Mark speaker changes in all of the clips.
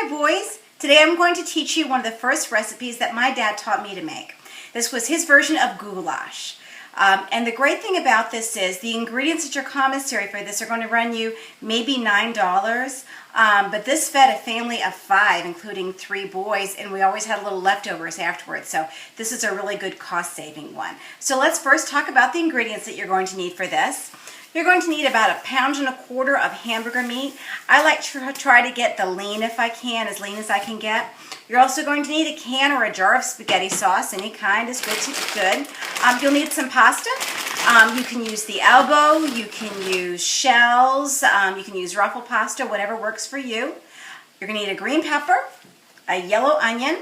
Speaker 1: Hi boys! Today I'm going to teach you one of the first recipes that my dad taught me to make. This was his version of goulash. And the great thing about this is the ingredients at your commissary for this are going to run you maybe $9. But this fed a family of 5, including 3 boys, and we always had a little leftovers afterwards. So this is a really good cost-saving one. So let's first talk about the ingredients that you're going to need for this. You're going to need about 1.25 pounds of hamburger meat. I like to try to get the lean if I can, as lean as I can get. You're also going to need a can or a jar of spaghetti sauce. Any kind is good. You'll need some pasta. You can use the elbow, you can use shells, you can use ruffle pasta, whatever works for you. You're going to need a green pepper, a yellow onion,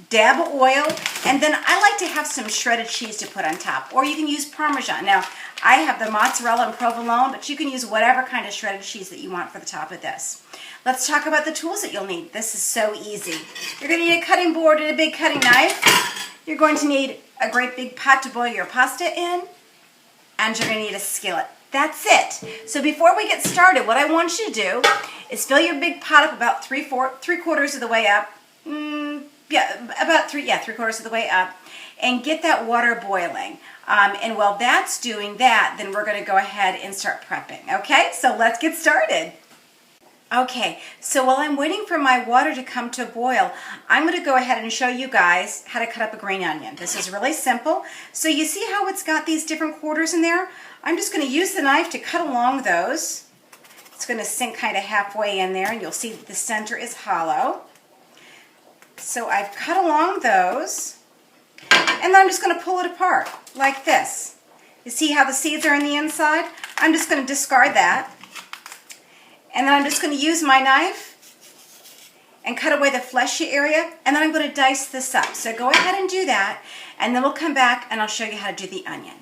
Speaker 1: dab of oil, and then I like to have some shredded cheese to put on top, or you can use Parmesan. Now, I have the mozzarella and provolone, but you can use whatever kind of shredded cheese that you want for the top of this. Let's talk about the tools that you'll need. This is so easy. You're going to need a cutting board and a big cutting knife. You're going to need a great big pot to boil your pasta in, and you're going to need a skillet. That's it. So before we get started, what I want you to do is fill your big pot up about three-quarters of the way up. Three-quarters of the way up, and get that water boiling. And while that's doing that, then we're going to go ahead and start prepping. Okay, so let's get started. Okay, so while I'm waiting for my water to come to a boil, I'm going to go ahead and show you guys how to cut up a green onion. This is really simple. So you see how it's got these different quarters in there? I'm just going to use the knife to cut along those. It's going to sink kind of halfway in there, and you'll see that the center is hollow. So I've cut along those, and then I'm just going to pull it apart like this. You see how the seeds are in the inside? I'm just going to discard that. And then I'm just going to use my knife and cut away the fleshy area, and then I'm going to dice this up. So go ahead and do that, and then we'll come back and I'll show you how to do the onion.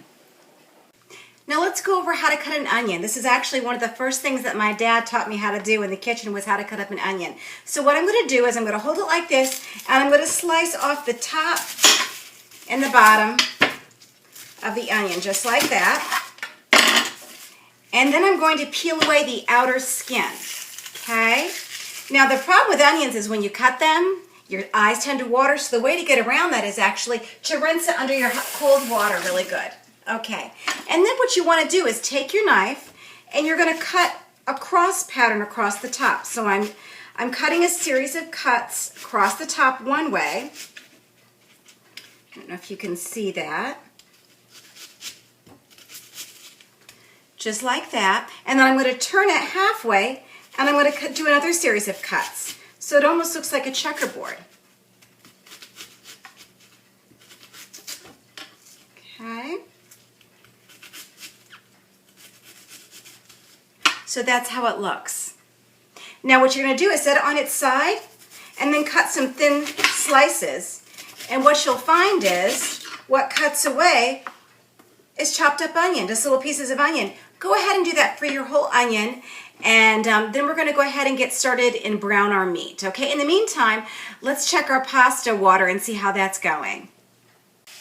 Speaker 1: Now let's go over how to cut an onion. This is actually one of the first things that my dad taught me how to do in the kitchen, was how to cut up an onion. So what I'm going to do is I'm going to hold it like this, and I'm going to slice off the top and the bottom of the onion, just like that. And then I'm going to peel away the outer skin, okay? Now the problem with onions is when you cut them, your eyes tend to water, so the way to get around that is actually to rinse it under your cold water really good. Okay, and then what you want to do is take your knife and you're going to cut a cross pattern across the top. So I'm cutting a series of cuts across the top one way. I don't know if you can see that. Just like that. And then I'm going to turn it halfway, and I'm going to do another series of cuts. So it almost looks like a checkerboard. Okay. So that's how it looks. Now what you're going to do is set it on its side and then cut some thin slices. And what you'll find is what cuts away is chopped up onion, just little pieces of onion. Go ahead and do that for your whole onion, and then we're going to go ahead and get started and brown our meat. Okay, in the meantime, let's check our pasta water and see how that's going.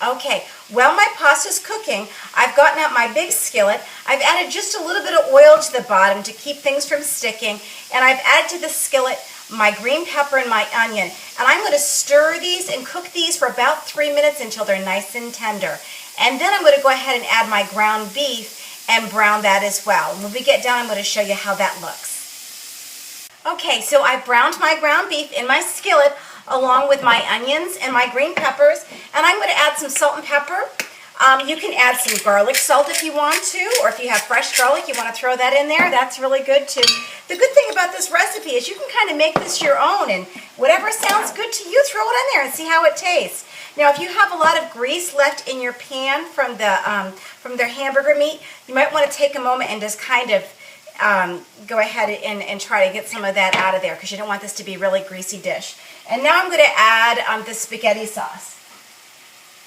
Speaker 1: Okay, while my pasta's cooking, I've gotten out my big skillet. I've added just a little bit of oil to the bottom to keep things from sticking, and I've added to the skillet my green pepper and my onion. And I'm going to stir these and cook these for about 3 minutes until they're nice and tender. And then I'm going to go ahead and add my ground beef and brown that as well. When we get done, I'm going to show you how that looks. Okay, so I've browned my ground beef in my skillet along with my onions and my green peppers, and I'm going to add some salt and pepper. You can add some garlic salt if you want to, or if you have fresh garlic, you want to throw that in there. That's really good too. The good thing about this recipe is you can kind of make this your own, and whatever sounds good to you, throw it in there and see how it tastes. Now, if you have a lot of grease left in your pan from their hamburger meat, you might want to take a moment and just kind of go ahead and try to get some of that out of there, because you don't want this to be a really greasy dish. And now I'm going to add the spaghetti sauce.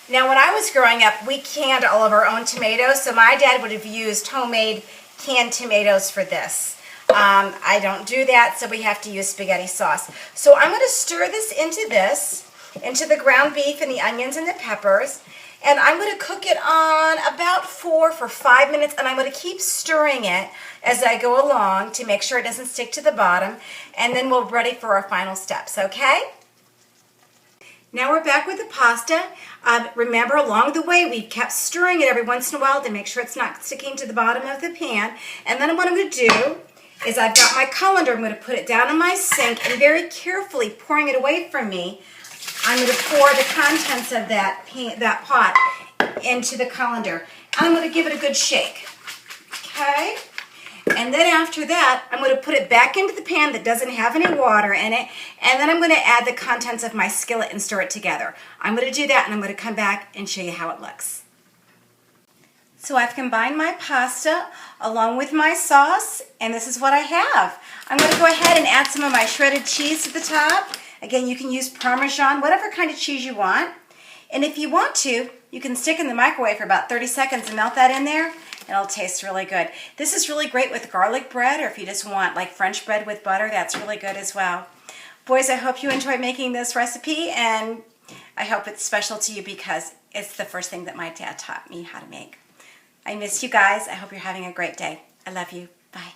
Speaker 1: Now, when I was growing up, we canned all of our own tomatoes, so my dad would have used homemade canned tomatoes for this. I don't do that, so we have to use spaghetti sauce. So I'm going to stir this into the ground beef and the onions and the peppers, And I'm going to cook it on about 4 for 5 minutes, and I'm going to keep stirring it as I go along to make sure it doesn't stick to the bottom, and then we're ready for our final steps, okay? Now we're back with the pasta. Remember, along the way, we've kept stirring it every once in a while to make sure it's not sticking to the bottom of the pan. And then what I'm going to do is I've got my colander. I'm going to put it down in my sink, and very carefully pouring it away from me, I'm going to pour the contents of that pot into the colander. And I'm going to give it a good shake. Okay? And then after that, I'm going to put it back into the pan that doesn't have any water in it, and then I'm going to add the contents of my skillet and stir it together. I'm going to do that, and I'm going to come back and show you how it looks. So I've combined my pasta along with my sauce, and this is what I have. I'm going to go ahead and add some of my shredded cheese to the top. Again, you can use Parmesan, whatever kind of cheese you want. And if you want to, you can stick in the microwave for about 30 seconds and melt that in there. It'll taste really good. This is really great with garlic bread, or if you just want like French bread with butter, that's really good as well. Boys, I hope you enjoyed making this recipe, and I hope it's special to you because it's the first thing that my dad taught me how to make. I miss you guys. I hope you're having a great day. I love you. Bye.